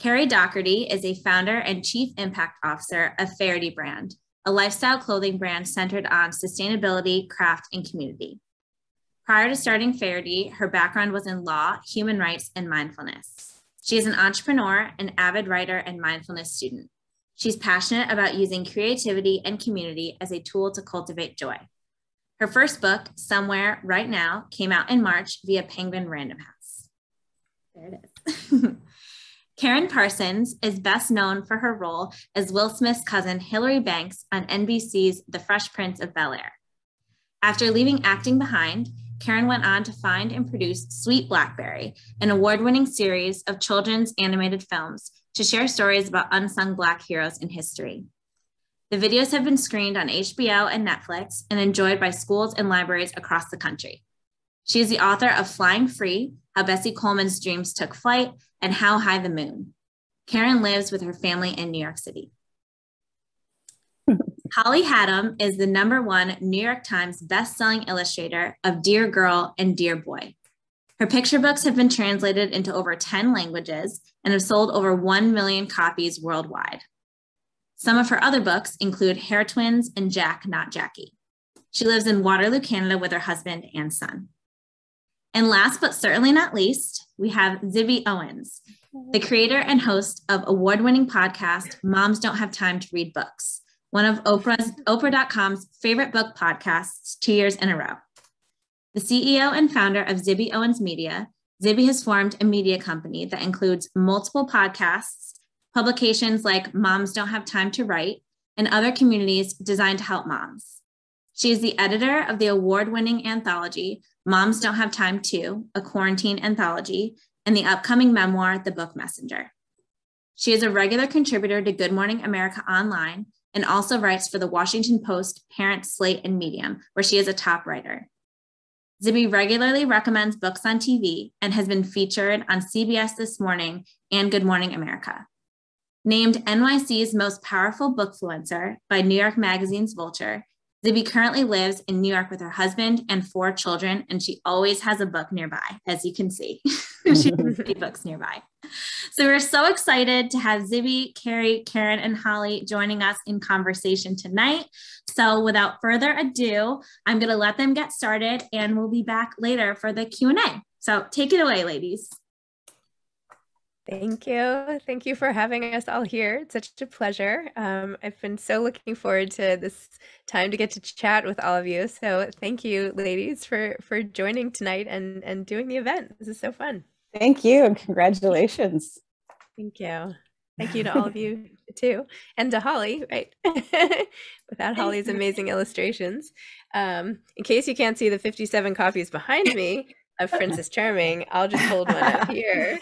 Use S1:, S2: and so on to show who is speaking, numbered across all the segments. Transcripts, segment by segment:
S1: Kerry Docherty is a founder and chief impact officer of Faherty brand, a lifestyle clothing brand centered on sustainability, craft, and community. Prior to starting Faherty, her background was in law, human rights, and mindfulness. She is an entrepreneur, an avid writer, and mindfulness student. She's passionate about using creativity and community as a tool to cultivate joy. Her first book, Somewhere Right Now, came out in March via Penguin Random House. There it is. Karyn Parsons is best known for her role as Will Smith's cousin Hilary Banks on NBC's The Fresh Prince of Bel-Air. After leaving acting behind, Karyn went on to find and produce Sweet Blackberry, an award-winning series of children's animated films to share stories about unsung Black heroes in history. The videos have been screened on HBO and Netflix and enjoyed by schools and libraries across the country. She is the author of Flying Free, How Bessie Coleman's Dreams Took Flight, and How High the Moon. Karyn lives with her family in New York City. Holly Hatam is the #1 New York Times best-selling illustrator of Dear Girl and Dear Boy. Her picture books have been translated into over 10 languages and have sold over 1 million copies worldwide. Some of her other books include Hair Twins and Jack, Not Jackie. She lives in Waterloo, Canada with her husband and son. And last but certainly not least, we have Zibby Owens, the creator and host of award-winning podcast, Moms Don't Have Time to Read Books, one of Oprah.com's favorite book podcasts 2 years in a row. The CEO and founder of Zibby Owens Media, Zibby has formed a media company that includes multiple podcasts, publications like Moms Don't Have Time to Write, and other communities designed to help moms. She is the editor of the award-winning anthology, Moms Don't Have Time To, a quarantine anthology, and the upcoming memoir, The Book Messenger. She is a regular contributor to Good Morning America Online and also writes for the Washington Post, Parent, Slate, and Medium, where she is a top writer. Zibby regularly recommends books on TV and has been featured on CBS This Morning and Good Morning America. Named NYC's most powerful bookfluencer by New York Magazine's Vulture, Zibby currently lives in New York with her husband and 4 children, and she always has a book nearby, as you can see. She has 3 books nearby. So we're so excited to have Zibby, Kerry, Karyn, and Holly joining us in conversation tonight. So without further ado, I'm going to let them get started, and we'll be back later for the Q&A. So take it away, ladies.
S2: Thank you. Thank you for having us all here. It's such a pleasure. I've been so looking forward to this time to get to chat with all of you. So thank you, ladies, for joining tonight and doing the event. This is so fun.
S3: Thank you, and congratulations.
S2: Thank you. Thank you to all of you too. And to Holly, right? Without Holly's amazing illustrations. In case you can't see the 57 copies behind me of Princess Charming, I'll just hold one up here.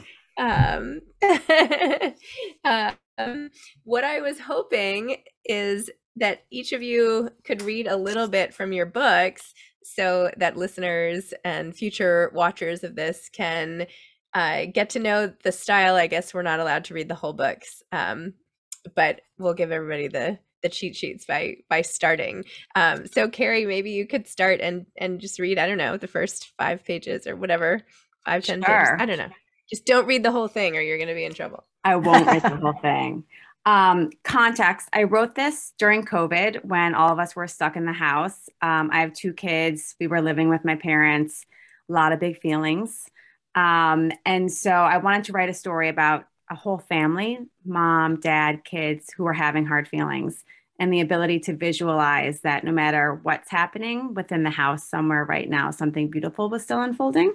S2: What I was hoping is that each of you could read a little bit from your books so that listeners and future watchers of this can get to know the style. I guess we're not allowed to read the whole books, but we'll give everybody the cheat sheets by starting. So Kerry, maybe you could start and just read, I don't know, the first 5 pages or whatever, 5, 10 pages. I don't know. Just don't read the whole thing or you're going to be in trouble.
S3: I won't read the whole thing. Context. I wrote this during COVID when all of us were stuck in the house. I have 2 kids. We were living with my parents, a lot of big feelings. And so I wanted to write a story about a whole family, mom, dad, kids who were having hard feelings, and the ability to visualize that no matter what's happening within the house somewhere right now, something beautiful was still unfolding.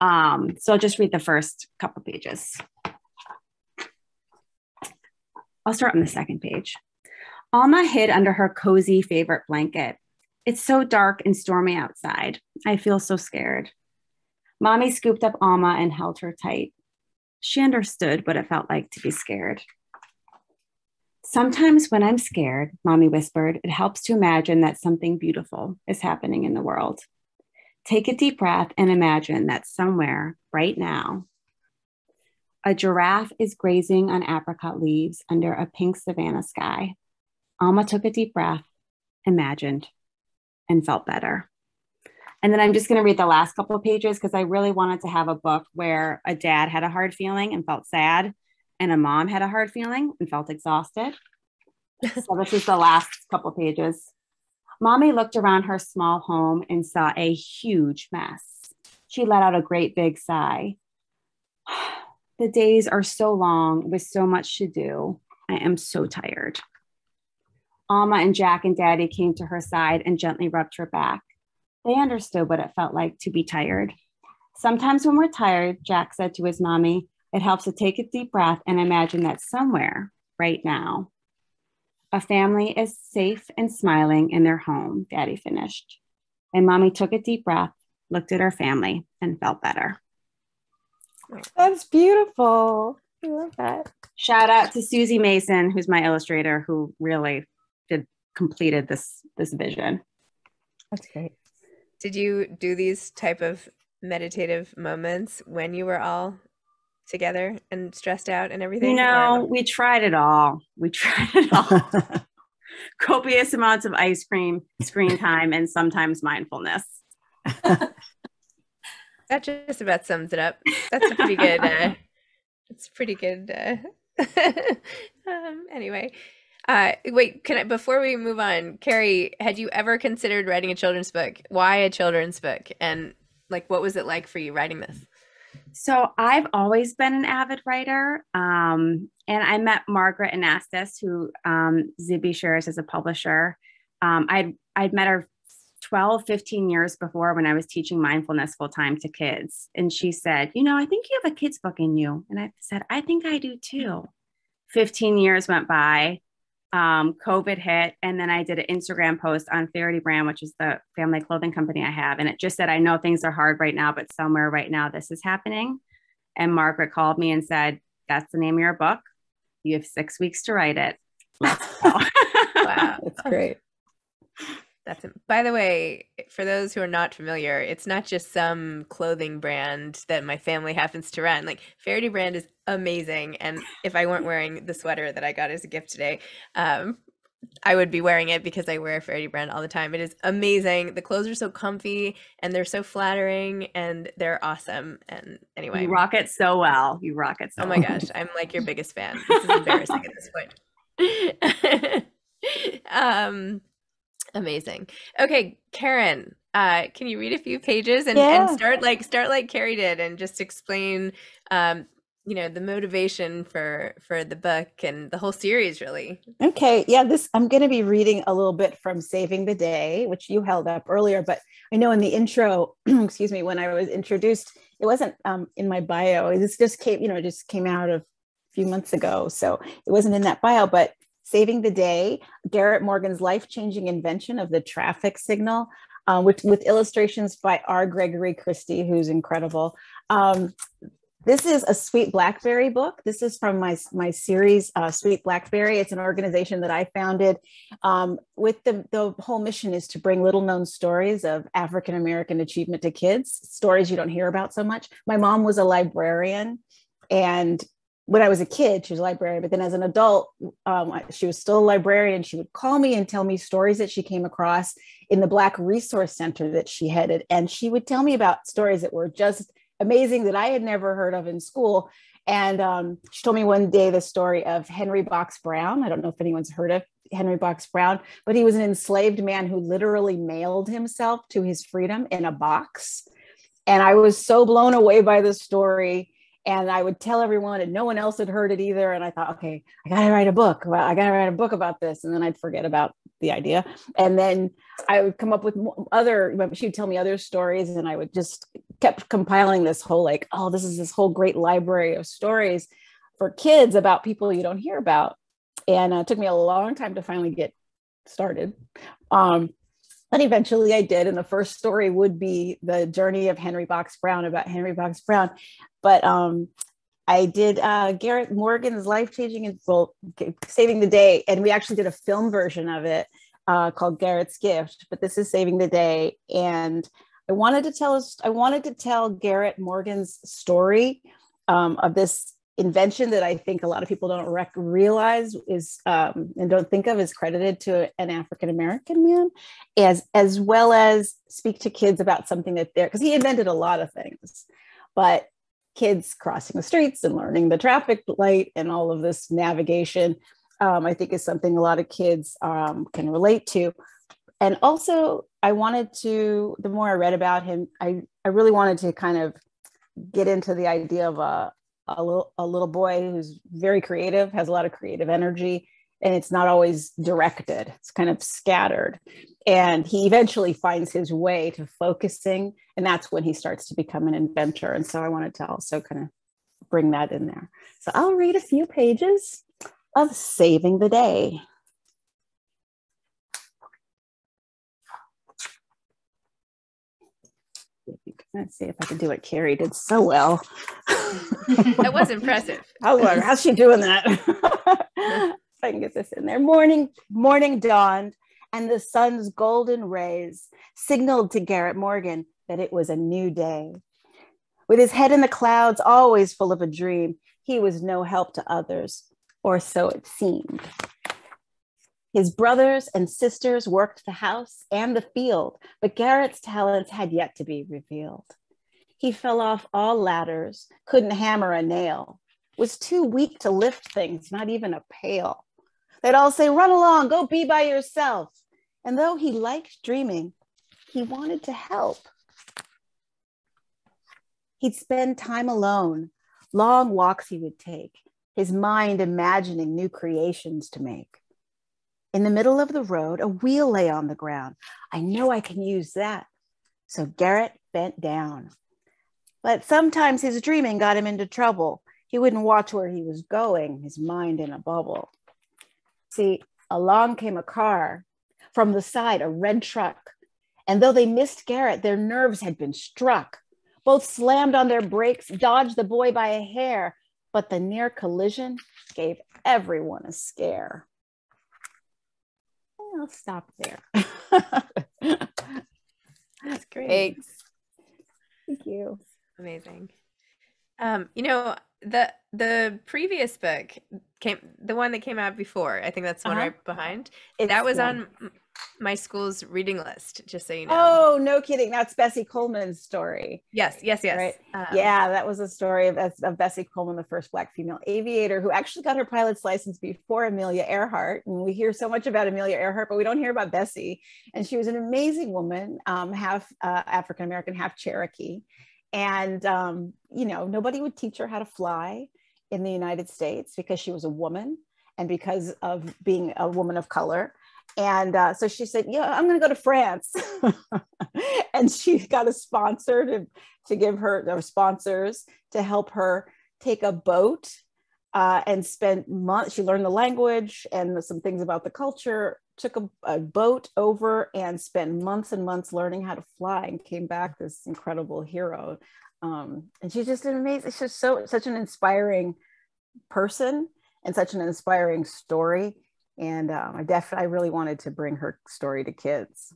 S3: So I'll just read the first couple pages. I'll start on the second page. Alma hid under her cozy favorite blanket. It's so dark and stormy outside. I feel so scared. Mommy scooped up Alma and held her tight. She understood what it felt like to be scared. Sometimes when I'm scared, Mommy whispered, it helps to imagine that something beautiful is happening in the world. Take a deep breath and imagine that somewhere right now, a giraffe is grazing on apricot leaves under a pink savanna sky. Alma took a deep breath, imagined, and felt better. And then I'm just going to read the last couple of pages because I really wanted to have a book where a dad had a hard feeling and felt sad, and a mom had a hard feeling and felt exhausted. So this is the last couple of pages. Mommy looked around her small home and saw a huge mess. She let out a great big sigh. The days are so long with so much to do. I am so tired. Alma and Jack and Daddy came to her side and gently rubbed her back. They understood what it felt like to be tired. Sometimes when we're tired, Jack said to his mommy, it helps to take a deep breath and imagine that somewhere right now, a family is safe and smiling in their home, Daddy finished. And Mommy took a deep breath, looked at her family, and felt better.
S4: That's beautiful. I love that.
S3: Shout out to Susie Mason, who's my illustrator, who really completed this vision.
S4: That's great.
S2: Did you do these type of meditative moments when you were all together and stressed out and everything?
S3: We tried it all. Copious amounts of ice cream, screen time, and sometimes mindfulness.
S2: That just about sums it up. That's a pretty good. It's pretty good. Anyway, wait. Before we move on, Kerry, had you ever considered writing a children's book? Why a children's book? And what was it like for you writing this?
S3: So I've always been an avid writer. And I met Margaret Anastas, who Zibby shares as a publisher. I'd met her 12, 15 years before when I was teaching mindfulness full time to kids. And she said, I think you have a kid's book in you. And I said, I think I do too. 15 years went by. COVID hit. And then I did an Instagram post on Faraday Brand, which is the family clothing company I have. And it just said, I know things are hard right now, but somewhere right now this is happening. And Margaret called me and said, that's the name of your book. You have 6 weeks to write it. Let's go.
S2: Wow.
S4: That's great.
S2: By the way, for those who are not familiar, it's not just some clothing brand that my family happens to run. Faraday Brand is amazing. And if I weren't wearing the sweater that I got as a gift today, I would be wearing it because I wear Faraday Brand all the time. It is amazing. The clothes are so comfy and they're so flattering and they're awesome. And anyway.
S3: You rock it so well.
S2: Oh my gosh. I'm your biggest fan. This is embarrassing at this point. Amazing. Okay, Karyn, can you read a few pages and start like Kerry did and just explain the motivation for the book and the whole series, really?
S4: Okay. Yeah, I'm going to be reading a little bit from Saving the Day, which you held up earlier, but I know in the intro, excuse me, when I was introduced, it wasn't in my bio. This just came out a few months ago. So it wasn't in that bio, but Saving the Day, Garrett Morgan's life-changing invention of the traffic signal, with illustrations by R. Gregory Christie, who's incredible. This is a Sweet Blackberry book. This is from my series, Sweet Blackberry. It's an organization that I founded with the whole mission is to bring little-known stories of African-American achievement to kids, stories you don't hear about so much. My mom was a librarian, and when I was a kid, she was a librarian, but then as an adult, she was still a librarian. She would call me and tell me stories that she came across in the Black Resource Center that she headed. And she would tell me about stories that were just amazing that I had never heard of in school. And she told me one day the story of Henry Box Brown. I don't know if anyone's heard of Henry Box Brown, but he was an enslaved man who literally mailed himself to his freedom in a box. And I was so blown away by the story. And I would tell everyone, and no one else had heard it either. And I thought, okay, I got to write a book about this. And then I'd forget about the idea. And then I would come up with she'd tell me other stories. And I would just kept compiling this whole this is this whole great library of stories for kids about people you don't hear about. And it took me a long time to finally get started. But eventually I did. And the first story would be the journey of Henry Box Brown, about Henry Box Brown. But I did Garrett Morgan's life-changing Saving the Day. And we actually did a film version of it called Garrett's Gift. But this is Saving the Day. And I wanted to tell Garrett Morgan's story of this invention that I think a lot of people don't realize is and don't think of is credited to an African-American man, as well as speak to kids about something that because he invented a lot of things, but kids crossing the streets and learning the traffic light and all of this navigation, I think is something a lot of kids can relate to. And also I wanted to, the more I read about him, I really wanted to kind of get into the idea of a little boy who's very creative, has a lot of creative energy, and it's not always directed. It's kind of scattered. And he eventually finds his way to focusing, and that's when he starts to become an inventor. And so I wanted to also kind of bring that in there. So I'll read a few pages of Saving the Day. Let's see if I can do what Kerry did so well.
S2: That was impressive.
S4: How's she doing that? If I can get this in there. Morning dawned, and the sun's golden rays signaled to Garrett Morgan that it was a new day. With his head in the clouds, always full of a dream, he was no help to others, or so it seemed. His brothers and sisters worked the house and the field, but Garrett's talents had yet to be revealed. He fell off all ladders, couldn't hammer a nail, was too weak to lift things, not even a pail. They'd all say, run along, go be by yourself. And though he liked dreaming, he wanted to help. He'd spend time alone, long walks he would take, his mind imagining new creations to make. In the middle of the road, a wheel lay on the ground. I know I can use that. So Garrett bent down. But sometimes his dreaming got him into trouble. He wouldn't watch where he was going, his mind in a bubble. See, along came a car. From the side, a red truck. And though they missed Garrett, their nerves had been struck. Both slammed on their brakes, dodged the boy by a hair, but the near collision gave everyone a scare. I'll stop there.
S2: That's great.
S4: Thanks. Thank you.
S2: Amazing. You know, the previous book the one that came out before, I think that's the one right behind. That was on my school's reading list, just so you know.
S4: Oh, no kidding. That's Bessie Coleman's story.
S2: Yes.
S4: Right? Yeah, that was a story of Bessie Coleman, the first Black female aviator who actually got her pilot's license before Amelia Earhart. And we hear so much about Amelia Earhart, but we don't hear about Bessie. And she was an amazing woman, half African-American, half Cherokee. And, you know, nobody would teach her how to fly in the United States because she was a woman and because of being a woman of color. And so she said, yeah, I'm going to go to France. And she got a sponsor to give her, or sponsors to help her take a boat and spend months. She learned the language and some things about the culture, took a boat over and spent months and months learning how to fly and came back this incredible hero. And she's just an amazing, she's such an inspiring person and such an inspiring story. And I really wanted to bring her story to kids.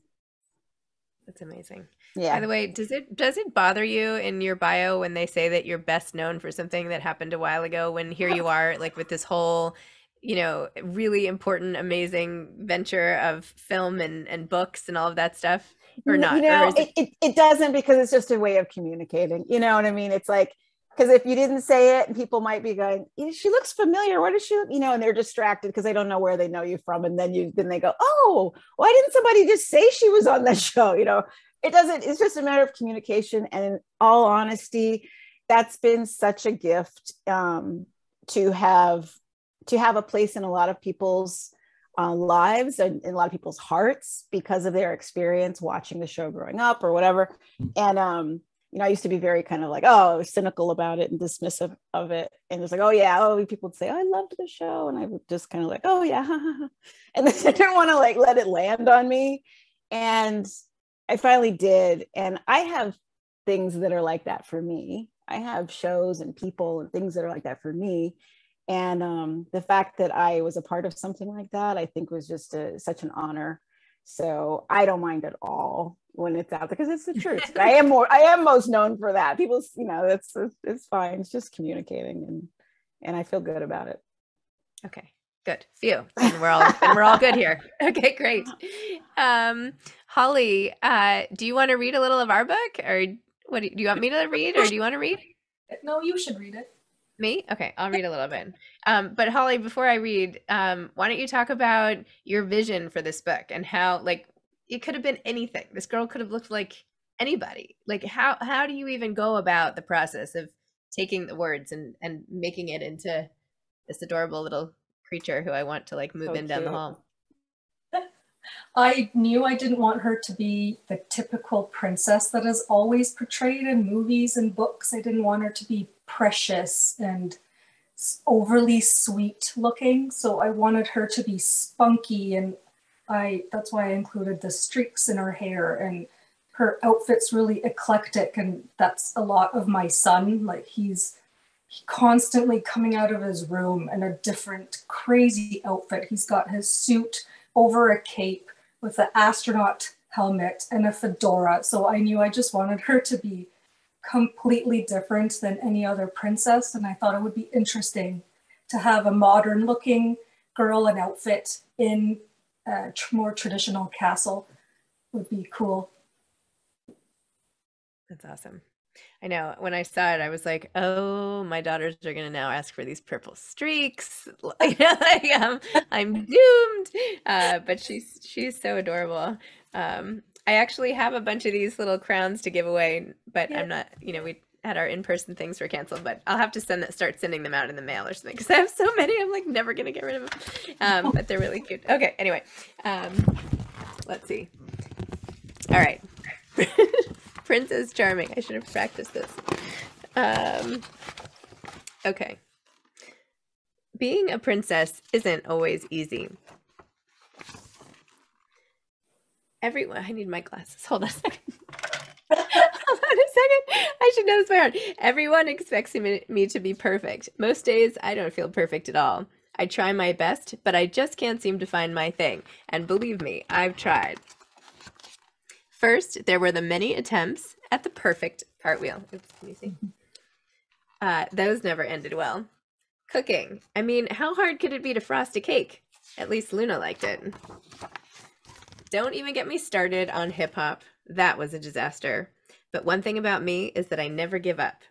S2: That's amazing.
S4: Yeah.
S2: By the way, does it bother you in your bio when they say that you're best known for something that happened a while ago, when here you are like with this whole, you know, really important, amazing venture of film and books and all of that stuff, or not?
S4: You know,
S2: or
S4: it doesn't, because it's just a way of communicating. You know what I mean? It's like, because if you didn't say it, and people might be going, she looks familiar. What is she? You know, and they're distracted because they don't know where they know you from. And then they go, oh, why didn't somebody just say she was on that show? You know, it's just a matter of communication. And in all honesty, that's been such a gift to have a place in a lot of people's lives and in a lot of people's hearts because of their experience watching the show growing up or whatever. And, you know, I used to be very kind of like, cynical about it and dismissive of it. And it's like, people would say, I loved the show. And I would just kind of like, oh yeah. And then I didn't want to like let it land on me. And I finally did. And I have things that are like that for me. I have shows and people and things that are like that for me. And the fact that I was a part of something like that, I think was just such an honor. So I don't mind at all when it's out there, because it's the truth. I am most known for that. People, you know, it's fine. It's just communicating, and I feel good about it.
S2: Okay, good. Phew. And we're all good here. Okay, great. Holly, do you want to read a little of our book, or what do you want me to read, or do you want to read?
S5: No, you should read it.
S2: Me? Okay, I'll read a little bit. But Holly, before I read, why don't you talk about your vision for this book and how, like, it could have been anything. This girl could have looked like anybody. Like, how do you even go about the process of taking the words and making it into this adorable little creature who I want to like move
S4: So
S2: in down the
S4: cute.
S2: hall?
S5: I knew I didn't want her to be the typical princess that is always portrayed in movies and books. I didn't want her to be precious and overly sweet looking. So I wanted her to be spunky, and that's why I included the streaks in her hair, and her outfit's really eclectic, and that's a lot of my son. Like he's constantly coming out of his room in a different crazy outfit. He's got his suit over a cape with an astronaut helmet and a fedora. So I knew I just wanted her to be completely different than any other princess. And I thought it would be interesting to have a modern looking girl and outfit in a more traditional castle. Would be cool.
S2: That's awesome. I know when I saw it, I was like, oh, my daughters are going to now ask for these purple streaks. I'm doomed. But she's so adorable. I actually have a bunch of these little crowns to give away, but yeah. I'm not, we had our in-person things were canceled, but I'll have to start sending them out in the mail or something because I have so many. I'm like never going to get rid of them. But they're really cute. Okay. Anyway, let's see. All right. Princess Charming. I should have practiced this. Okay. Being a princess isn't always easy. I need my glasses. Hold on a second. Hold on a second. I should know this by heart. Everyone expects me to be perfect. Most days, I don't feel perfect at all. I try my best, but I just can't seem to find my thing. And believe me, I've tried. First, there were the many attempts at the perfect cartwheel. Oops, can you see? Those never ended well. Cooking. I mean, how hard could it be to frost a cake? At least Luna liked it. Don't even get me started on hip hop. That was a disaster. But one thing about me is that I never give up,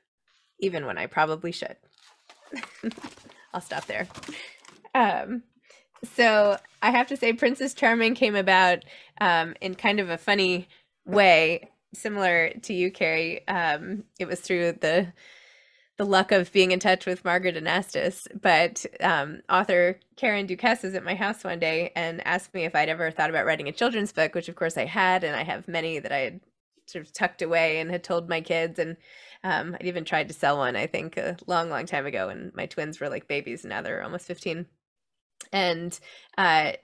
S2: even when I probably should. I'll stop there. So I have to say Princess Charming came about in kind of a funny way, similar to you, Kerry. It was through the luck of being in touch with Margaret Anastas, but author Kerry Docherty was at my house one day and asked me if I'd ever thought about writing a children's book, which of course I had, and I have many that I had sort of tucked away and had told my kids, and I'd even tried to sell one, I think, a long, long time ago, and my twins were like babies, and now they're almost 15. And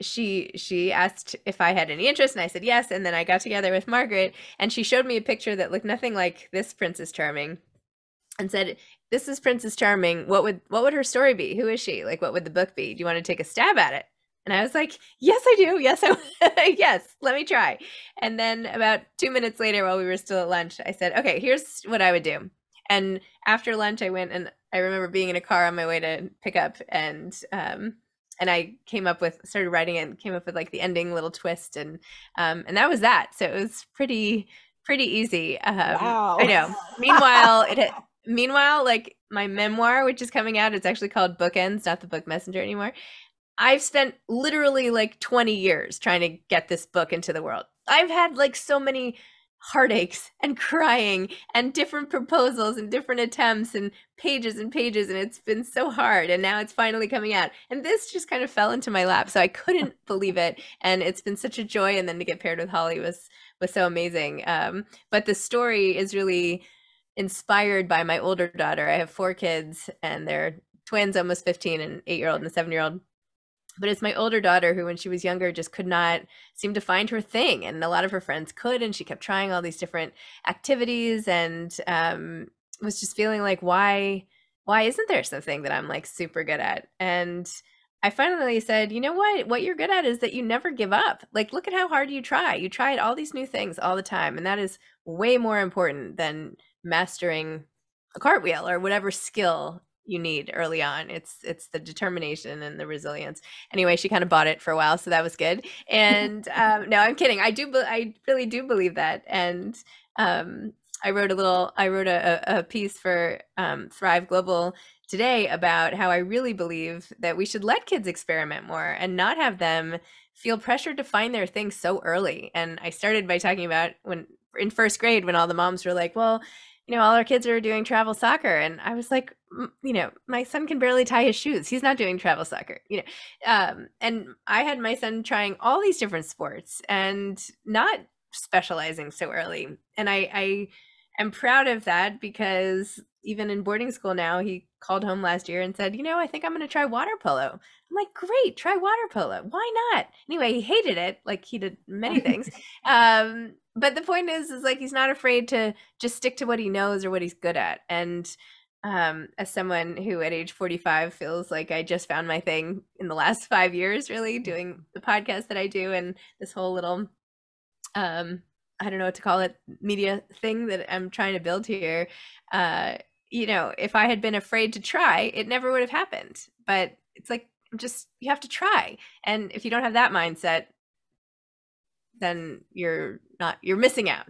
S2: she asked if I had any interest, and I said yes. And then I got together with Margaret, and she showed me a picture that looked nothing like this Princess Charming, and said, "This is Princess Charming. What would her story be? Who is she? Like, what would the book be? Do you want to take a stab at it?" And I was like, "Yes, I do. Yes, yes. Let me try." And then about 2 minutes later, while we were still at lunch, I said, "Okay, here's what I would do." And after lunch, I went, and I remember being in a car on my way to pick up, and I started writing it and came up with like the ending little twist, and that was that. So it was pretty easy.
S4: Wow.
S2: I know. Meanwhile, like my memoir, which is coming out, it's actually called Bookends, not the Book Messenger anymore. I've spent literally like 20 years trying to get this book into the world. I've had like so many heartaches and crying and different proposals and different attempts and pages, and it's been so hard, and now it's finally coming out, and this just kind of fell into my lap, so I couldn't believe it, and it's been such a joy, and then to get paired with Holly was so amazing. But the story is really inspired by my older daughter. I have 4 kids, and they're twins, almost 15, an 8-year-old and a 7-year-old. But it's my older daughter who, when she was younger, just could not seem to find her thing. And a lot of her friends could, and she kept trying all these different activities, and was just feeling like, why isn't there something that I'm like super good at? And I finally said, you know what you're good at is that you never give up. Like, look at how hard you try. You tried all these new things all the time. And that is way more important than mastering a cartwheel or whatever skill you need early on. It's the determination and the resilience. Anyway, she kind of bought it for a while, so that was good. And no, I'm kidding. I really do believe that. And I wrote a piece for Thrive Global today about how I really believe that we should let kids experiment more and not have them feel pressured to find their thing so early. And I started by talking about when in first grade, when all the moms were like, well, all our kids are doing travel soccer. And I was like, my son can barely tie his shoes. He's not doing travel soccer, and I had my son trying all these different sports and not specializing so early. And I am proud of that, because even in boarding school now, he called home last year and said, I think I'm going to try water polo. I'm like, great, try water polo. Why not? Anyway, he hated it, like he did many things. But the point is like, he's not afraid to just stick to what he knows or what he's good at. And as someone who at age 45 feels like I just found my thing in the last 5 years, really doing the podcast that I do and this whole little, I don't know what to call it, media thing that I'm trying to build here. If I had been afraid to try, it never would have happened. But it's like, you have to try. And if you don't have that mindset, then you're missing out.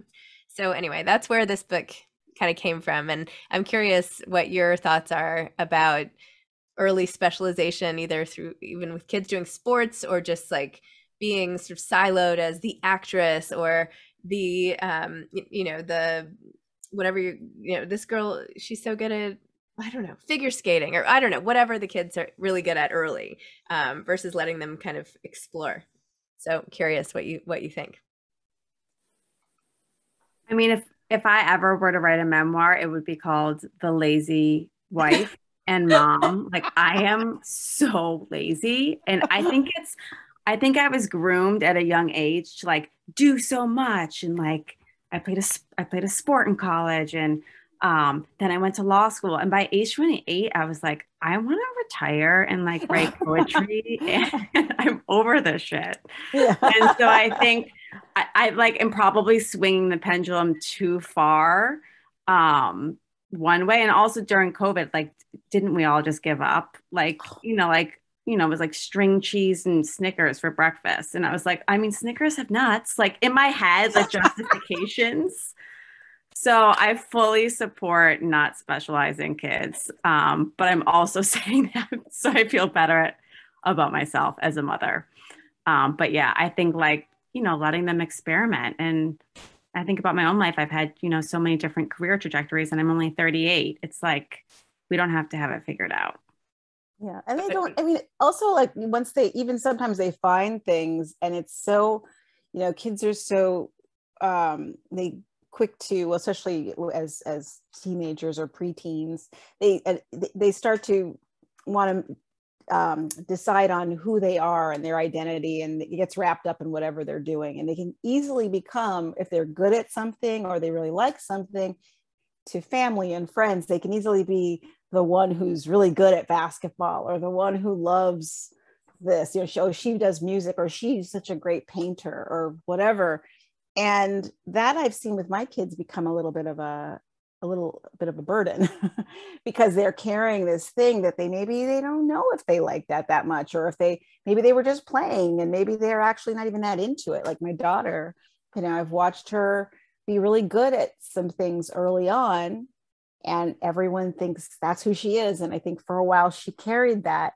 S2: So anyway, that's where this book kind of came from. And I'm curious what your thoughts are about early specialization, either through even with kids doing sports or just like being sort of siloed as the actress or the, the whatever, this girl, she's so good at, I don't know, figure skating, or I don't know, whatever the kids are really good at early, versus letting them kind of explore. So curious what you think.
S3: I mean, if I ever were to write a memoir, it would be called The Lazy Wife and Mom. Like, I am so lazy. And I think I was groomed at a young age to like do so much. And like, I played a sport in college, and then I went to law school. And by age 28, I was like, I want to retire and like write poetry, and I'm over this shit. Yeah. And so I think I like am probably swinging the pendulum too far, one way. And also during COVID, like, didn't we all just give up? Like, it was like string cheese and Snickers for breakfast. And I was like, I mean, Snickers have nuts, like in my head, like justifications. So I fully support not specializing kids. But I'm also saying that so I feel better about myself as a mother. But yeah, I think like, letting them experiment. And I think about my own life. I've had, so many different career trajectories, and I'm only 38. It's like, we don't have to have it figured out.
S4: Yeah. And they don't, I mean, also like once sometimes they find things, and it's so, kids are so, they quick to, especially as teenagers or preteens, they start to want to decide on who they are and their identity, and it gets wrapped up in whatever they're doing. And they can easily become, if they're good at something or they really like something, to family and friends, they can easily be the one who's really good at basketball, or the one who loves this, she does music, or she's such a great painter, or whatever. And that I've seen with my kids become a little bit of a burden because they're carrying this thing that they don't know if they like that much, or if maybe they were just playing and maybe they're actually not even that into it. Like my daughter, I've watched her be really good at some things early on, and everyone thinks that's who she is. And I think for a while she carried that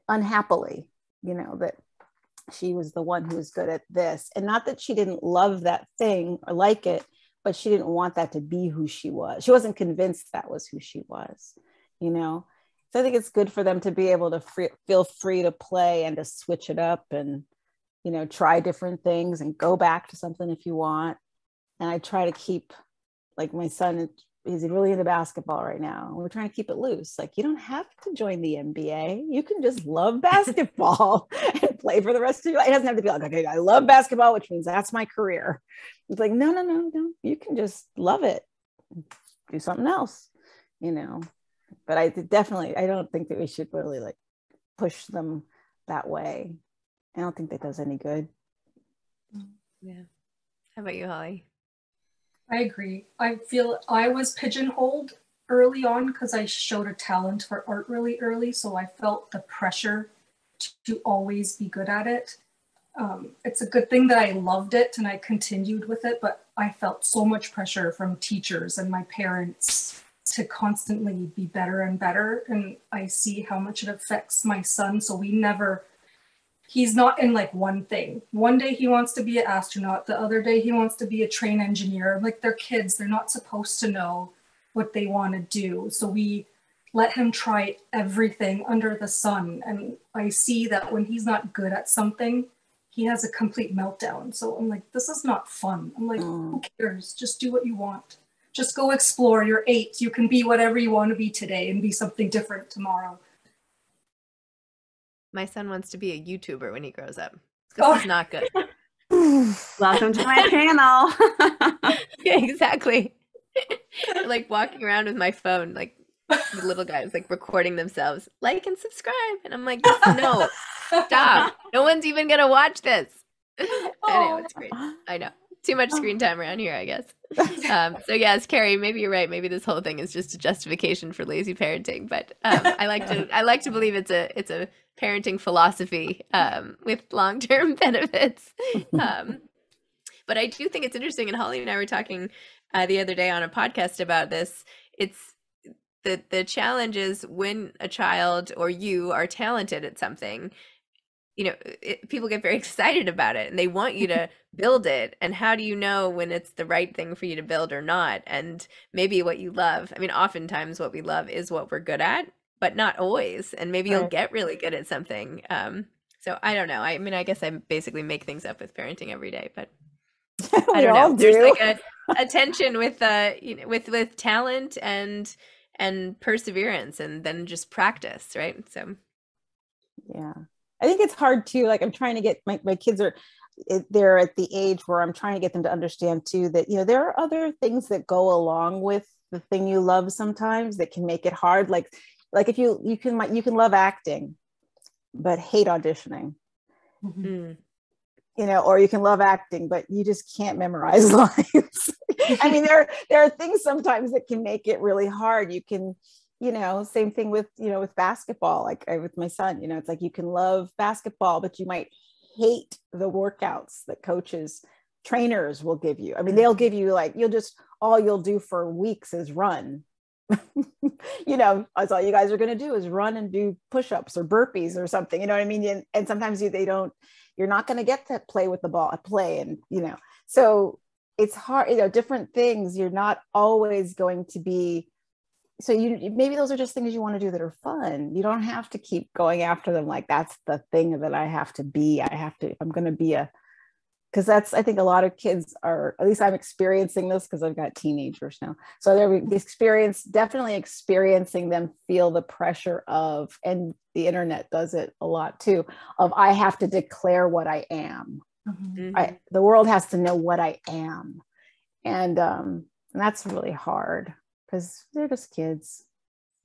S4: unhappily, that she was the one who was good at this. And not that she didn't love that thing or like it, but she didn't want that to be who she was. She wasn't convinced that was who she was, So I think it's good for them to be able to feel free to play and to switch it up and, try different things and go back to something if you want. And I try to keep, like my son, he's really into basketball right now. We're trying to keep it loose. Like, you don't have to join the NBA. You can just love basketball and play for the rest of your life. It doesn't have to be like, okay, I love basketball, which means that's my career. It's like, no. You can just love it. Do something else, But I don't think that we should really like push them that way. I don't think that does any good.
S2: Yeah. How about you, Holly?
S5: I agree. I feel I was pigeonholed early on because I showed a talent for art really early. So I felt the pressure to always be good at it. It's a good thing that I loved it and I continued with it, but I felt so much pressure from teachers and my parents to constantly be better and better. And I see how much it affects my son. So he's not in like one thing. One day he wants to be an astronaut. The other day he wants to be a train engineer. Like, they're kids. They're not supposed to know what they want to do. So we let him try everything under the sun. And I see that when he's not good at something, he has a complete meltdown. So I'm like, this is not fun. I'm like, who cares? Just do what you want. Just go explore. You're 8. You can be whatever you want to be today and be something different tomorrow.
S2: My son wants to be a YouTuber when he grows up. This is not good.
S3: Welcome to my channel.
S2: Yeah, exactly. Like walking around with my phone, like the little guys, like recording themselves, like and subscribe. And I'm like, no, stop. No one's even going to watch this. I know, it's great. I know. Too much screen time around here, I guess. So yes, Kerry, maybe you're right. Maybe this whole thing is just a justification for lazy parenting. But I like to believe it's a parenting philosophy with long-term benefits. But I do think it's interesting. And Holly and I were talking the other day on a podcast about this. It's the challenge is when a child or you are talented at something, you know, people get very excited about it and they want you to build it. And how do you know when it's the right thing for you to build or not? And maybe what you love. I mean, oftentimes what we love is what we're good at, but not always. And maybe you'll get really good at something. So I don't know. I mean, I guess I basically make things up with parenting every day, but I don't know. There's like a tension with with talent and perseverance, and then just practice, right? So
S4: yeah, I think it's hard too. Like, I'm trying to get my kids they're at the age where I'm trying to get them to understand too that, you know, there are other things that go along with the thing you love sometimes that can make it hard. Like if you can love acting, but hate auditioning.
S2: Mm-hmm.
S4: You know, or you can love acting, but you just can't memorize lines. I mean, there are things sometimes that can make it really hard. You can, you know, same thing with, you know, with basketball, like with my son, you know, it's like you can love basketball, but you might hate the workouts that trainers will give you. I mean, they'll give you like, all you'll do for weeks is run. You know, that's all you guys are going to do is run and do push-ups or burpees or something, you know what I mean? And sometimes you're not going to get to play with the ball, and, you know, so it's hard, you know, different things. You're not always going to be, so maybe those are just things you want to do that are fun. You don't have to keep going after them. Like, that's the thing that I have to be. I'm going to be because I think a lot of kids are, at least I'm experiencing this because I've got teenagers now. So they're definitely experiencing them feel the pressure of, and the internet does it a lot too, of I have to declare what I am. Mm-hmm. The world has to know what I am. And that's really hard because they're just kids,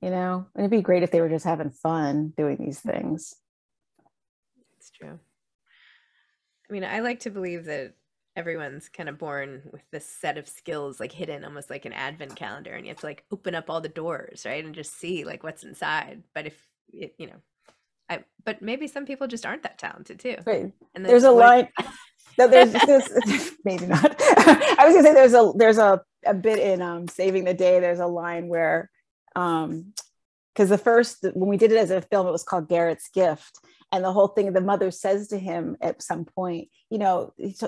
S4: you know, and it'd be great if they were just having fun doing these things.
S2: It's true. I mean, I like to believe that everyone's kind of born with this set of skills, like hidden, almost like an advent calendar, and you have to like open up all the doors, right, and just see like what's inside. But if it, you know, but maybe some people just aren't that talented too.
S4: Right. And there's a line. No, there's maybe not. I was gonna say there's a bit in Saving the Day. There's a line where because when we did it as a film, it was called Garrett's Gift. And the whole thing, the mother says to him at some point, you know, this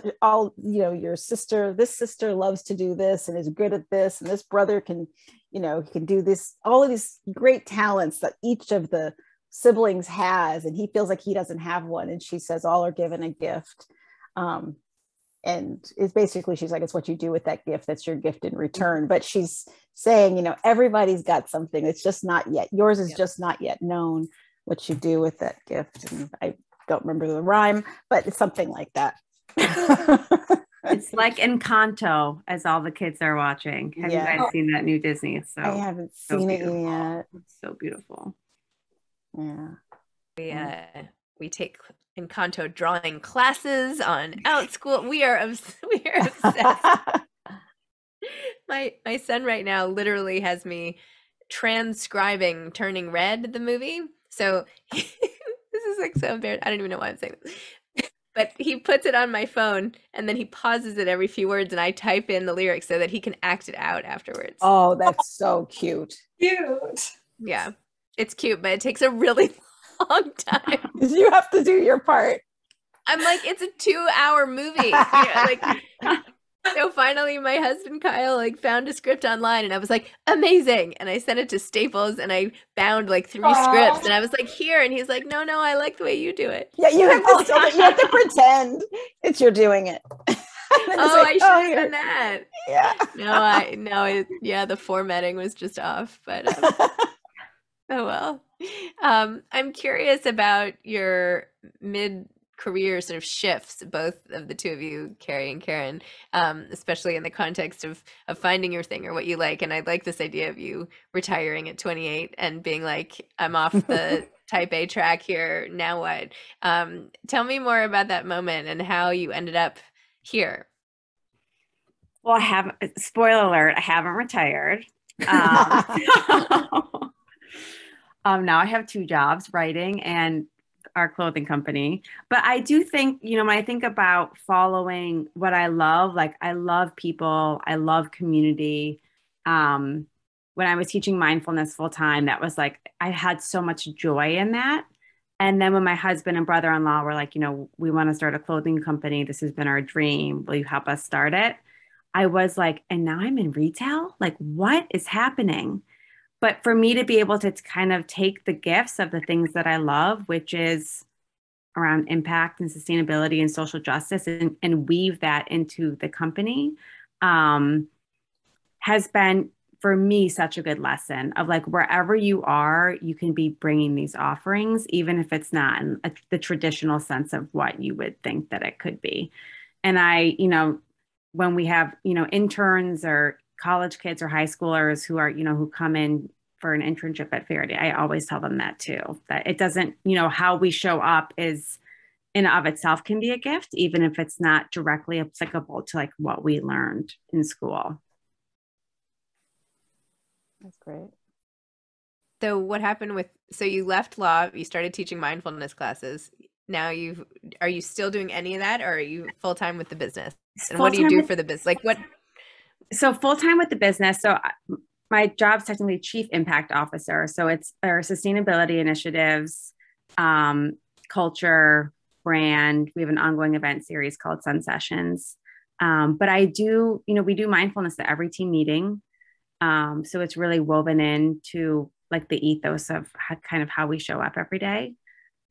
S4: sister loves to do this and is good at this. And this brother can do this, all of these great talents that each of the siblings has. And he feels like he doesn't have one. And she says, all are given a gift. And it's basically, she's like, it's what you do with that gift. That's your gift in return. But she's saying, you know, everybody's got something. It's just not yet. Yours is just not yet known. What you do with that gift. And I don't remember the rhyme, but it's something like that.
S3: It's like Encanto, as all the kids are watching. Have you guys seen that new Disney? It's
S4: I haven't seen it yet.
S3: It's so beautiful.
S4: Yeah.
S2: We take Encanto drawing classes on OutSchool. We are obsessed. My son right now literally has me transcribing Turning Red, the movie. So this is like so embarrassing. I don't even know why I'm saying this. But he puts it on my phone and then he pauses it every few words and I type in the lyrics so that he can act it out afterwards.
S4: Oh, that's so cute.
S5: Cute.
S2: Yeah, it's cute, but it takes a really long time.
S4: You have to do your part.
S2: I'm like, it's a 2-hour movie. You know, like, so finally my husband Kyle like found a script online and I was like, amazing. And I sent it to Staples and I bound like 3 scripts and I was like, here. And he's like, no, I like the way you do it.
S4: Yeah, you have to pretend it's you're doing it.
S2: Oh, I should have done that.
S4: Yeah.
S2: Yeah, the formatting was just off, but oh well. I'm curious about your mid-career sort of shifts, both of the two of you, Kerry and Karyn, especially in the context of finding your thing or what you like. And I like this idea of you retiring at 28 and being like, I'm off the type A track here. Now what? Tell me more about that moment and how you ended up here.
S3: Well, spoiler alert, I haven't retired. Now I have 2 jobs, writing and our clothing company. But I do think, when I think about following what I love, like I love people, I love community. When I was teaching mindfulness full time, that was like, I had so much joy in that. And then when my husband and brother-in-law were like, we want to start a clothing company. This has been our dream. Will you help us start it? I was like, and now I'm in retail? Like, what is happening? But for me to be able to kind of take the gifts of the things that I love, which is around impact and sustainability and social justice, and weave that into the company, has been, for me, such a good lesson of like, wherever you are, you can be bringing these offerings, even if it's not in the traditional sense of what you would think that it could be. And when we have, interns or college kids or high schoolers who are, who come in for an internship at Faraday, I always tell them that too, that it doesn't, how we show up is in and of itself can be a gift, even if it's not directly applicable to like what we learned in school.
S4: That's great.
S2: So what happened so you left law, you started teaching mindfulness classes. Now are you still doing any of that, or are you full-time with the business? And what do you do for the business? Like what?
S3: So full-time with the business. So my job's technically Chief Impact Officer. So it's our sustainability initiatives, culture, brand. We have an ongoing event series called Sun Sessions. But I do, we do mindfulness at every team meeting. So it's really woven into like the ethos of kind of how we show up every day.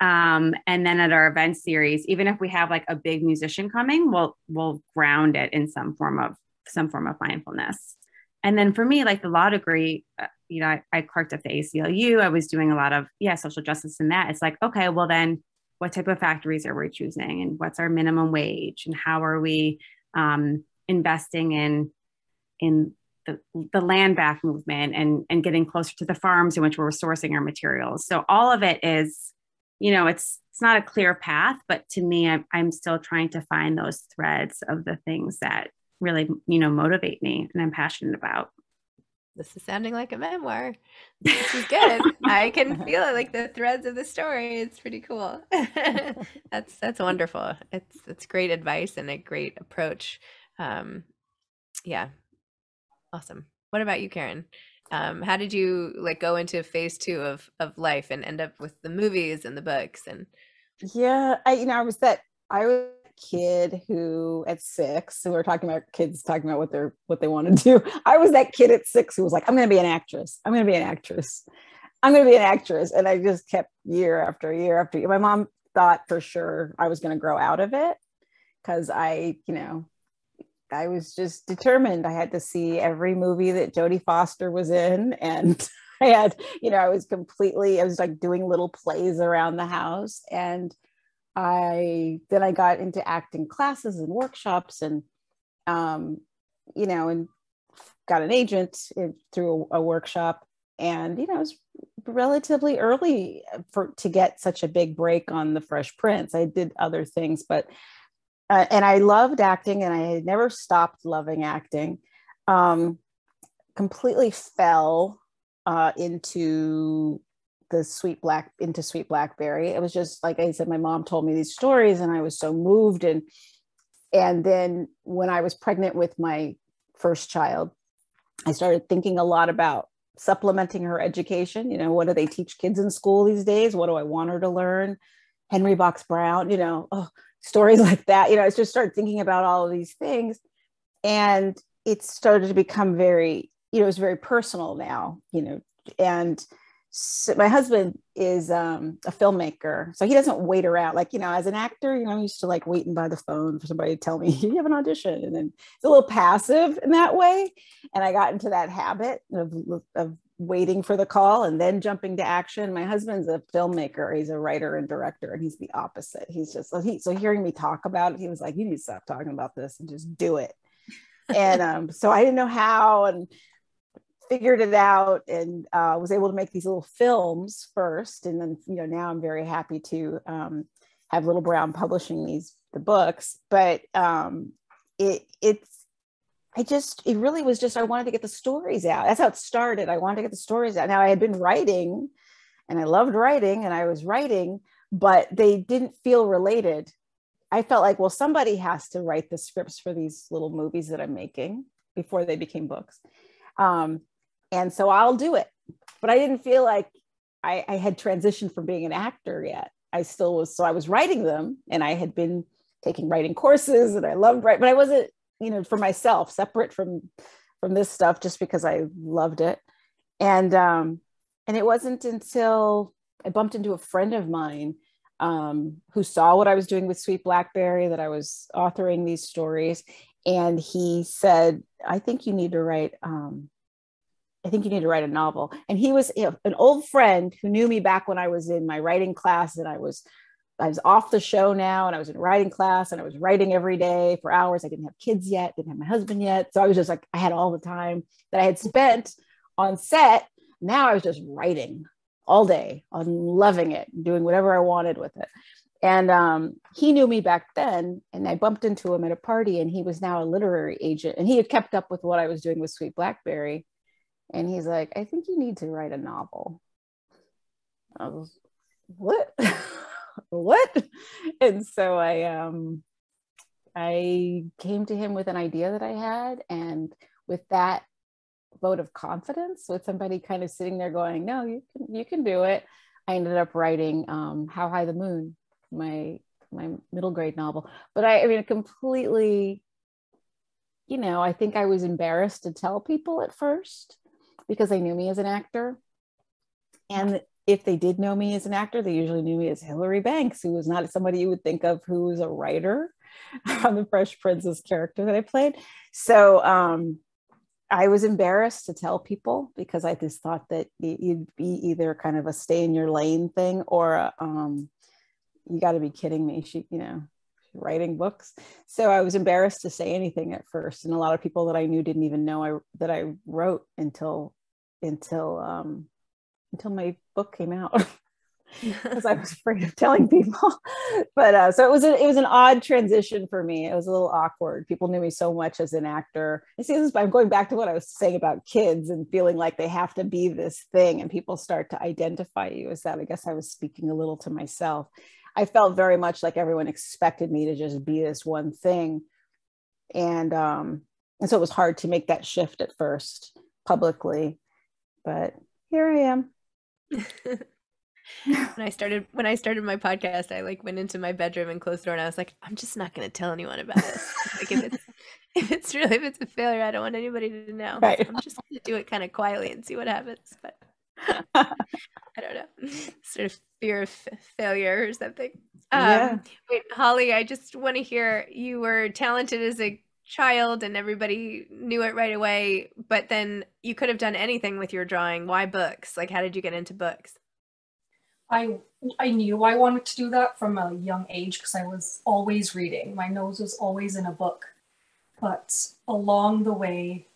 S3: And then at our event series, even if we have like a big musician coming, we'll ground it in some form of mindfulness. And then for me, like the law degree, I clerked at the ACLU. I was doing a lot of social justice in that. It's like, okay, well then what type of factories are we choosing, and what's our minimum wage, and how are we investing in the land back movement and getting closer to the farms in which we're sourcing our materials. So all of it is, it's not a clear path, but to me, I'm still trying to find those threads of the things that really, motivate me and I'm passionate about.
S2: This is sounding like a memoir. This is good. I can feel it, like the threads of the story. It's pretty cool. That's wonderful. It's great advice and a great approach. Yeah. Awesome. What about you, Karyn? How did you go into phase 2 of life and end up with the movies and the books? And
S4: I was a kid who at 6, and we were talking about kids talking about what they want to do. I was that kid at 6 who was like, I'm going to be an actress. I'm going to be an actress. I'm going to be an actress. And I just kept year after year after year. My mom thought for sure I was going to grow out of it because I was just determined. I had to see every movie that Jodie Foster was in. And I had, I was like doing little plays around the house. And I got into acting classes and workshops and, and got an agent through a workshop. And, it was relatively early to get such a big break on The Fresh Prince. I did other things, but and I loved acting, and I had never stopped loving acting. Completely fell into Sweet Blackberry. It was just, like I said, my mom told me these stories and I was so moved. And then when I was pregnant with my first child, I started thinking a lot about supplementing her education. You know, what do they teach kids in school these days? What do I want her to learn? Henry Box Brown, you know, stories like that. You know, I just started thinking about all of these things. And it started to become very, you know, it was very personal now, you know. And so my husband is a filmmaker, so he doesn't wait around. Like, you know, as an actor, you know, I'm used to like waiting by the phone for somebody to tell me you have an audition, and then it's a little passive in that way. And I got into that habit of waiting for the call and then jumping to action. My husband's a filmmaker; he's a writer and director, and he's the opposite. He's just so hearing me talk about it, he was like, "You need to stop talking about this and just do it." And so I didn't know how, and figured it out, and was able to make these little films first. And then, you know, now I'm very happy to have Little Brown publishing the books. But it really was just, I wanted to get the stories out. That's how it started. I wanted to get the stories out. Now, I had been writing and I loved writing and I was writing, but they didn't feel related. I felt like, well, somebody has to write the scripts for these little movies that I'm making before they became books. And so I'll do it. But I didn't feel like I had transitioned from being an actor yet. I still was. So I was writing them, and I had been taking writing courses, and I loved writing, but I wasn't, you know, for myself, separate from this stuff, just because I loved it. And it wasn't until I bumped into a friend of mine who saw what I was doing with Sweet Blackberry, that I was authoring these stories. And he said, I think you need to write a novel. And he was, you know, an old friend who knew me back when I was in my writing class, and I was off the show now, and I was in writing class, and I was writing every day for hours. I didn't have kids yet, didn't have my husband yet. So I was just like, I had all the time that I had spent on set. Now I was just writing all day, on loving it, doing whatever I wanted with it. And he knew me back then, and I bumped into him at a party, and he was now a literary agent, and he had kept up with what I was doing with Sweet Blackberry. And he's like, I think you need to write a novel. I was, what? What? And so I came to him with an idea that I had, and with that vote of confidence, with somebody kind of sitting there going, no, you can do it, I ended up writing How High the Moon, my middle grade novel. But I mean, completely, you know, I think I was embarrassed to tell people at first, because they knew me as an actor. And if they did know me as an actor, they usually knew me as Hilary Banks, who was not somebody you would think of who was a writer on the Fresh Prince's character that I played. So I was embarrassed to tell people, because I just thought that you'd be either kind of a stay in your lane thing, or you got to be kidding me. She, you know, writing books. So I was embarrassed to say anything at first. And a lot of people that I knew didn't even know that I wrote until my book came out, because I was afraid of telling people. But so it was an odd transition for me. It was a little awkward. People knew me so much as an actor. I see this, I'm going back to what I was saying about kids and feeling like they have to be this thing, and people start to identify you as that. I guess I was speaking a little to myself. I felt very much like everyone expected me to just be this one thing. And so it was hard to make that shift at first publicly, but here I am.
S2: When I started my podcast, I like went into my bedroom and closed the door, and I was like, I'm just not going to tell anyone about this. Like, if it's a failure, I don't want anybody to know.
S4: Right.
S2: So I'm just going to do it kind of quietly and see what happens. But I don't know, sort of fear of failure or something.
S4: Yeah.
S2: Wait, Holly, I just want to hear, you were talented as a child and everybody knew it right away, but then you could have done anything with your drawing. Why books? Like, how did you get into books?
S5: I knew I wanted to do that from a young age, because I was always reading. My nose was always in a book. But along the way,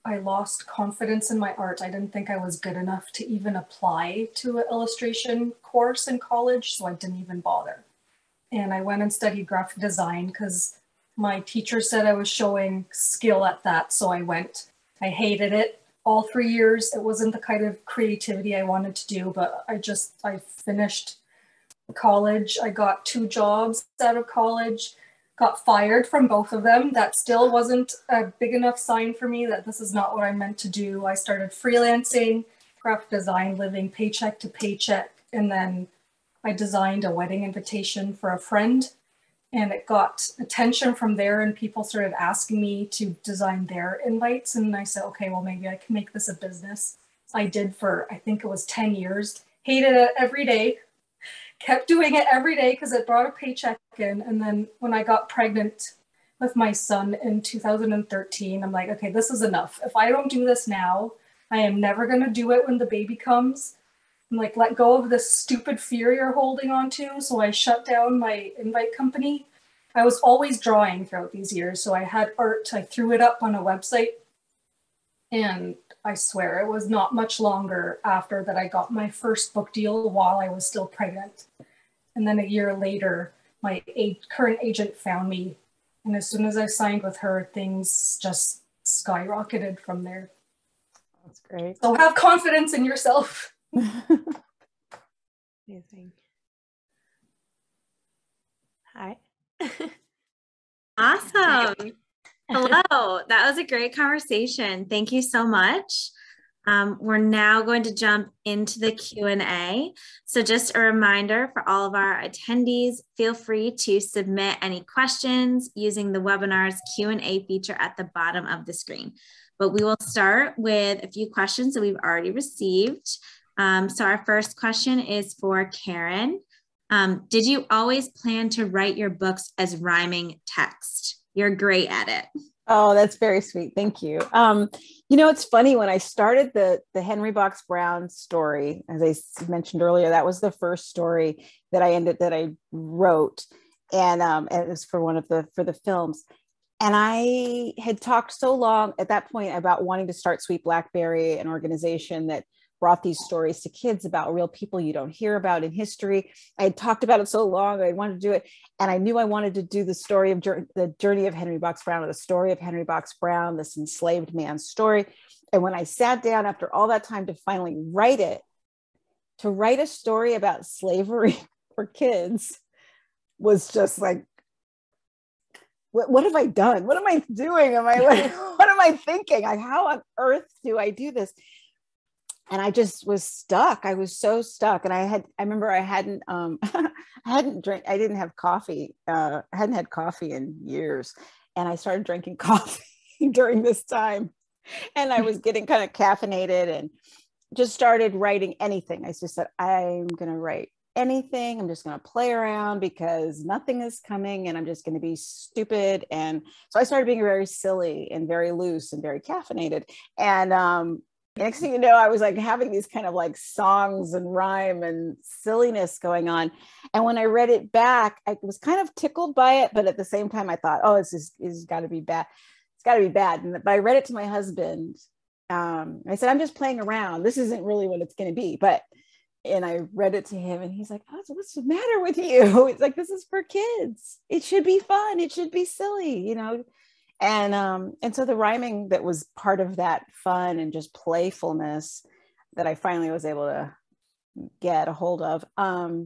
S5: I lost confidence in my art. I didn't think I was good enough to even apply to an illustration course in college, so I didn't even bother. And I went and studied graphic design because my teacher said I was showing skill at that, so I went. I hated it. all 3 years. It wasn't the kind of creativity I wanted to do, but I finished college. I got 2 jobs out of college, got fired from both of them. That still wasn't a big enough sign for me that this is not what I meant to do. I started freelancing, graphic design, living paycheck to paycheck. And then I designed a wedding invitation for a friend, and it got attention from there, and people started asking me to design their invites. And I said, okay, well, maybe I can make this a business. I did for, I think it was 10 years, hated it every day, kept doing it every day because it brought a paycheck in. And then when I got pregnant with my son in 2013, I'm like, okay, this is enough. If I don't do this now, I am never going to do it when the baby comes. I'm like, let go of this stupid fear you're holding on to. So I shut down my invite company. I was always drawing throughout these years. So I had art, I threw it up on a website, and I swear it was not much longer after that I got my first book deal while I was still pregnant. And then a year later, my current agent found me. And as soon as I signed with her, things just skyrocketed from there.
S4: That's great.
S5: So have confidence in yourself.
S2: Amazing. Hi.
S1: Awesome. Hello. That was a great conversation. Thank you so much. We're now going to jump into the Q&A. So just a reminder for all of our attendees, feel free to submit any questions using the webinar's Q&A feature at the bottom of the screen. But we will start with a few questions that we've already received. So our first question is for Karyn. Did you always plan to write your books as rhyming text? You're great at it.
S4: Oh, that's very sweet. Thank you. You know, it's funny, when I started the Henry Box Brown story, as I mentioned earlier, that was the first story that I wrote, and it was for for the films. And I had talked so long at that point about wanting to start Sweet Blackberry, an organization that brought these stories to kids about real people you don't hear about in history. I had talked about it so long, I wanted to do it. And I knew I wanted to do the story of the journey of Henry Box Brown, or the story of Henry Box Brown, this enslaved man's story. And when I sat down after all that time to finally write it, to write a story about slavery for kids was just like, what have I done? What am I doing? What am I thinking? How on earth do I do this? And I just was stuck. I was so stuck. And I remember I hadn't didn't have coffee. I hadn't had coffee in years. And I started drinking coffee during this time. And I was getting kind of caffeinated and just started writing anything. I just said, I'm going to write anything. I'm just going to play around because nothing is coming and I'm just going to be stupid. And so I started being very silly and very loose and very caffeinated. And, next thing you know, I was like having these kind of like songs and rhyme and silliness going on. And when I read it back, I was kind of tickled by it. But at the same time, I thought, oh, it's got to be bad. It's got to be bad. But I read it to my husband. I said, I'm just playing around. This isn't really what it's going to be. And I read it to him and he's like, oh, what's the matter with you? It's like, this is for kids. It should be fun. It should be silly, you know? And so the rhyming that was part of that fun and just playfulness that I finally was able to get a hold of,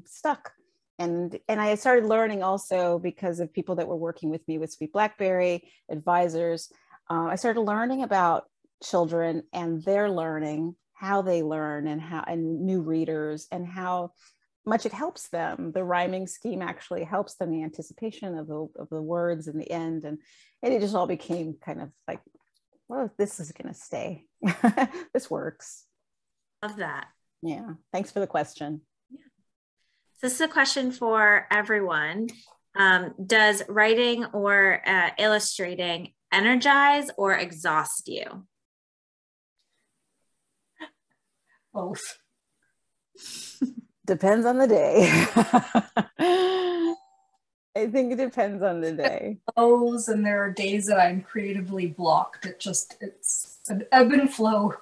S4: stuck. And I had started learning also because of people that were working with me with Sweet Blackberry, advisors. I started learning about children and their learning, how they learn, and new readers, and how much it helps them. The rhyming scheme actually helps them, the anticipation of the words in the end. And it just all became kind of like, well, this is going to stay. This works.
S1: Love that.
S4: Yeah. Thanks for the question.
S1: Yeah. So this is a question for everyone. Does writing or illustrating energize or exhaust you?
S5: Both.
S4: Depends on the day. I think it depends on the day.
S5: And there are days that I'm creatively blocked. It's an ebb and flow.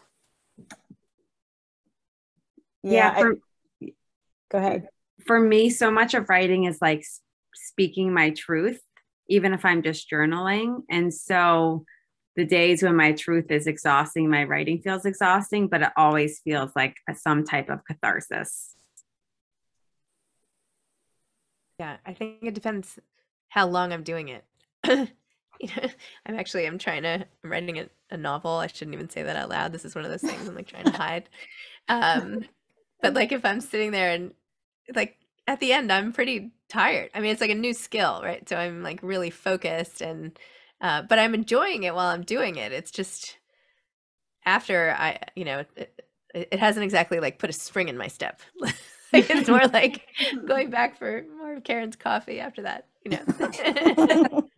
S3: Yeah.
S4: Go ahead.
S3: For me, so much of writing is like speaking my truth, even if I'm just journaling. And so the days when my truth is exhausting, my writing feels exhausting, but it always feels like some type of catharsis.
S2: Yeah, I think it depends how long I'm doing it. You know, I'm writing a novel. I shouldn't even say that out loud. This is one of those things I'm like trying to hide. But like if I'm sitting there and like at the end, I'm pretty tired. I mean, it's like a new skill, right? So I'm like really focused and, but I'm enjoying it while I'm doing it. It's just after it hasn't exactly like put a spring in my step. Like it's more like going back for more of Karyn's coffee after that, you know.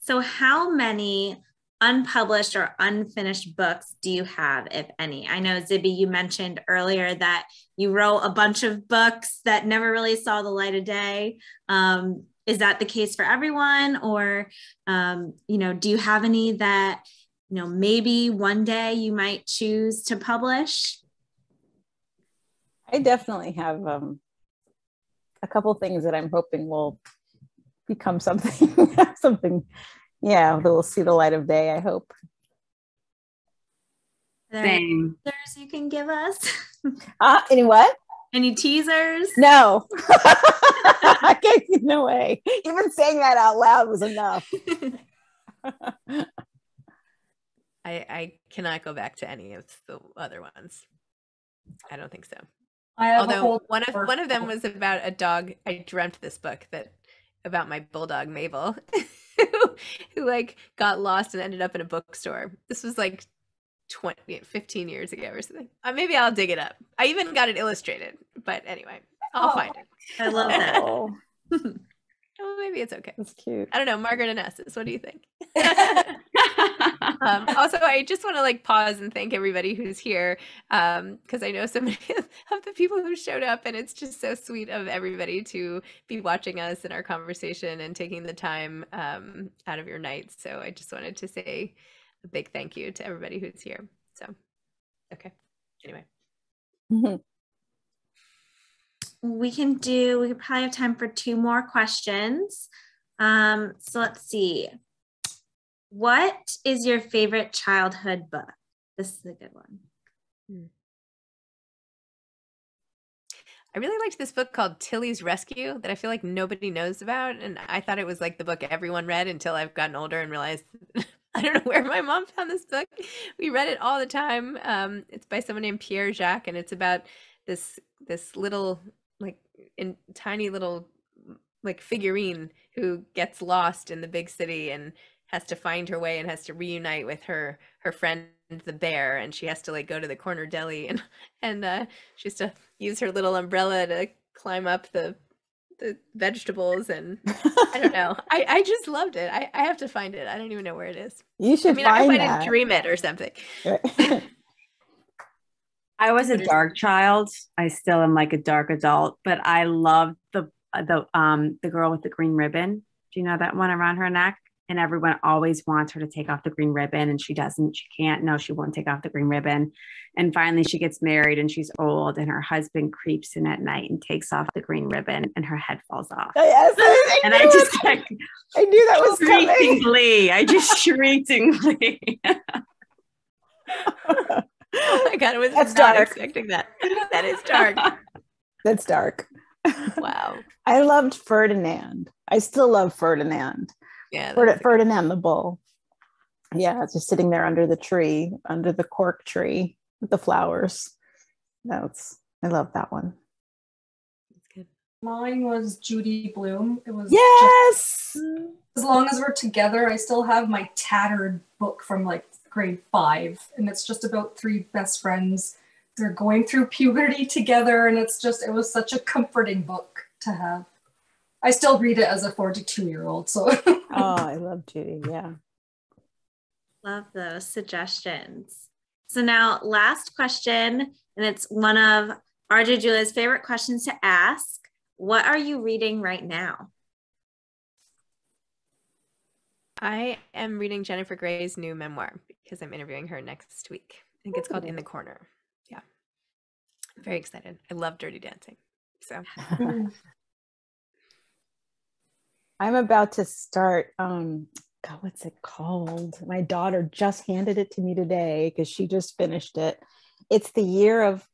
S1: So how many unpublished or unfinished books do you have, if any? I know, Zibby, you mentioned earlier that you wrote a bunch of books that never really saw the light of day. Is that the case for everyone? Or, do you have any that, maybe one day you might choose to publish?
S4: I definitely have a couple things that I'm hoping will become something, that will see the light of day, I hope.
S1: Are there any teasers you can give us?
S4: Any what?
S1: Any teasers?
S4: No. I can't, no way. Even saying that out loud was enough.
S2: I cannot go back to any of the other ones. I don't think so.
S5: Although
S2: one of them was about a dog. I dreamt this book about my bulldog Mabel, who like got lost and ended up in a bookstore. This was like 15 years ago or something. Maybe I'll dig it up. I even got it illustrated, but anyway, I'll find it.
S1: I love that.
S2: Oh, maybe it's okay.
S4: That's cute.
S2: I don't know. Margaret and Estes, what do you think? Also, I just want to like pause and thank everybody who's here, because I know so many of the people who showed up, and it's just so sweet of everybody to be watching us in our conversation and taking the time out of your night. So I just wanted to say a big thank you to everybody who's here. So, okay. Anyway.
S4: Mm-hmm.
S1: We could probably have time for 2 more questions. So let's see. What is your favorite childhood book? This is a good one.
S2: I really liked this book called Tilly's Rescue that I feel like nobody knows about. And I thought it was like the book everyone read until I've gotten older and realized I don't know where my mom found this book. We read it all the time. It's by someone named Pierre Jacques, and it's about this little tiny little like figurine who gets lost in the big city and has to find her way and has to reunite with her friend the bear, and she has to like go to the corner deli and she has to use her little umbrella to climb up the vegetables, and I don't know. I just loved it. I have to find it. I don't even know where it is.
S4: You should
S2: I
S4: find
S2: might
S4: that.
S2: dream it or something.
S3: I was a dark child. I still am like a dark adult, but I love the girl with the green ribbon. Do you know that one around her neck? And everyone always wants her to take off the green ribbon, and she doesn't. She can't. No, she won't take off the green ribbon. And finally, she gets married, and she's old, and her husband creeps in at night and takes off the green ribbon, and her head falls off.
S4: Yes,
S3: and I just like,
S4: I knew that was coming.
S3: Glee. I just shrieked in glee.
S2: Oh my God, I was
S4: That's
S2: not
S4: dark.
S2: expecting that. That is dark.
S4: That's dark.
S2: Wow.
S4: I loved Ferdinand. I still love Ferdinand.
S2: Yeah.
S4: Ferdinand the bull. Yeah, just sitting there under the tree, under the cork tree with the flowers. I love that one.
S2: That's good.
S5: Mine was Judy Blume. It was
S4: Yes.
S5: As long as we're together, I still have my tattered book from like grade 5, and it's just about 3 best friends. They're going through puberty together, and it was such a comforting book to have. I still read it as a 42-year-old. So
S4: Oh, I love Judy. Yeah.
S1: Love those suggestions. So now last question, and it's one of RJ Julia's favorite questions to ask. What are you reading right now?
S2: I am reading Jennifer Gray's new memoir because I'm interviewing her next week. I think it's called In the Corner. Yeah. I'm very excited. I love Dirty Dancing. So
S4: I'm about to start God, what's it called? My daughter just handed it to me today because she just finished it. It's the year of,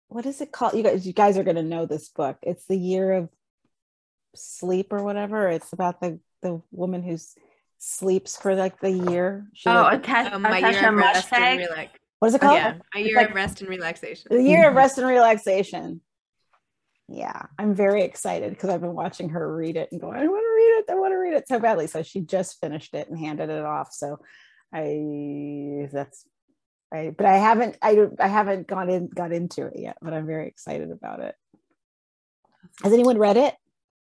S4: what is it called? You guys are going to know this book. It's the year of sleep or whatever. It's about the woman who sleeps for like the year.
S2: My year of rest and relax.
S4: What is it called?
S2: Yeah, a year of rest and relaxation.
S4: The year of rest and relaxation. Yeah, I'm very excited because I've been watching her read it and going, I want to read it so badly. So she just finished it and handed it off. So but I haven't got into it yet, but I'm very excited about it. Has anyone read it?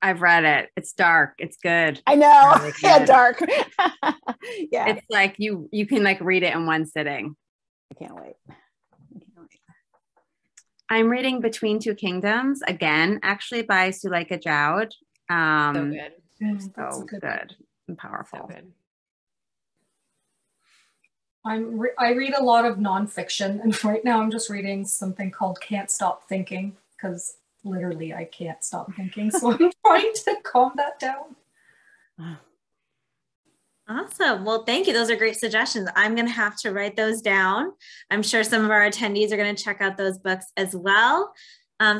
S3: I've read it. It's dark. It's good.
S4: I know.
S3: Really good.
S4: Yeah, dark. Yeah.
S3: It's like you can like read it in one sitting.
S4: I can't wait.
S3: I'm reading Between Two Kingdoms again, actually by Suleika Jowd.
S2: So good.
S3: So good and powerful.
S2: So good.
S5: I read a lot of nonfiction, and right now I'm just reading something called Can't Stop Thinking, because literally I can't stop thinking. So I'm trying to calm that down.
S1: Awesome. Well, thank you. Those are great suggestions. I'm going to have to write those down. I'm sure some of our attendees are going to check out those books as well.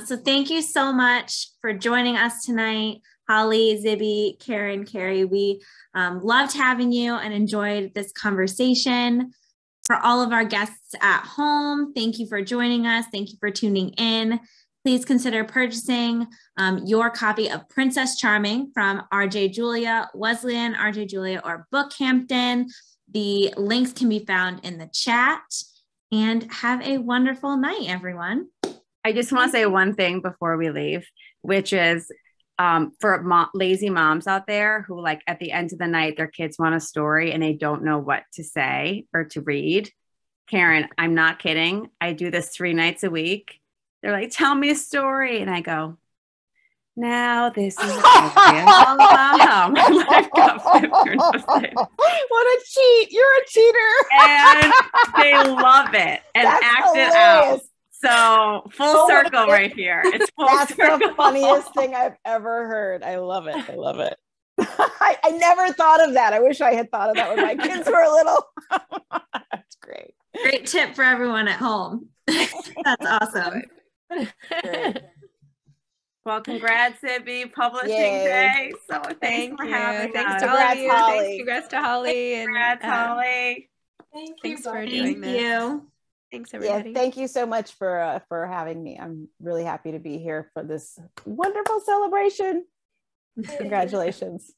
S1: So thank you so much for joining us tonight, Holly, Zibby, Karyn, Kerry. We loved having you and enjoyed this conversation. For all of our guests at home, thank you for joining us. Thank you for tuning in. Please consider purchasing your copy of Princess Charming from RJ Julia, Wesleyan, RJ Julia, or BookHampton. The links can be found in the chat. And have a wonderful night, everyone.
S3: I just want to say one thing before we leave, which is for lazy moms out there who, like, at the end of the night, their kids want a story and they don't know what to say or to read. Karyn, I'm not kidding. I do this 3 nights a week. They're like, tell me a story. And I go, now this is all about
S4: What a cheat. You're a cheater.
S3: And they love it and act
S4: hilarious.
S3: It out. So full circle right here. It's full
S4: That's
S3: circle.
S4: The funniest thing I've ever heard. I love it. I love it. I never thought of that. I wish I had thought of that when my kids were little. That's great.
S1: Great tip for everyone at home. That's awesome.
S4: Great.
S3: Well, congrats, Zibby, publishing
S4: Yay.
S3: day. So thanks for
S2: you.
S3: having
S2: Thanks
S3: us.
S2: to all of you.
S4: Holly.
S2: Thanks, congrats to Holly.
S3: Congrats, Holly.
S5: Thanks
S2: for doing
S1: Thank you.
S2: Thanks, everybody.
S4: Yeah, thank you so much for having me. I'm really happy to be here for this wonderful celebration. Congratulations.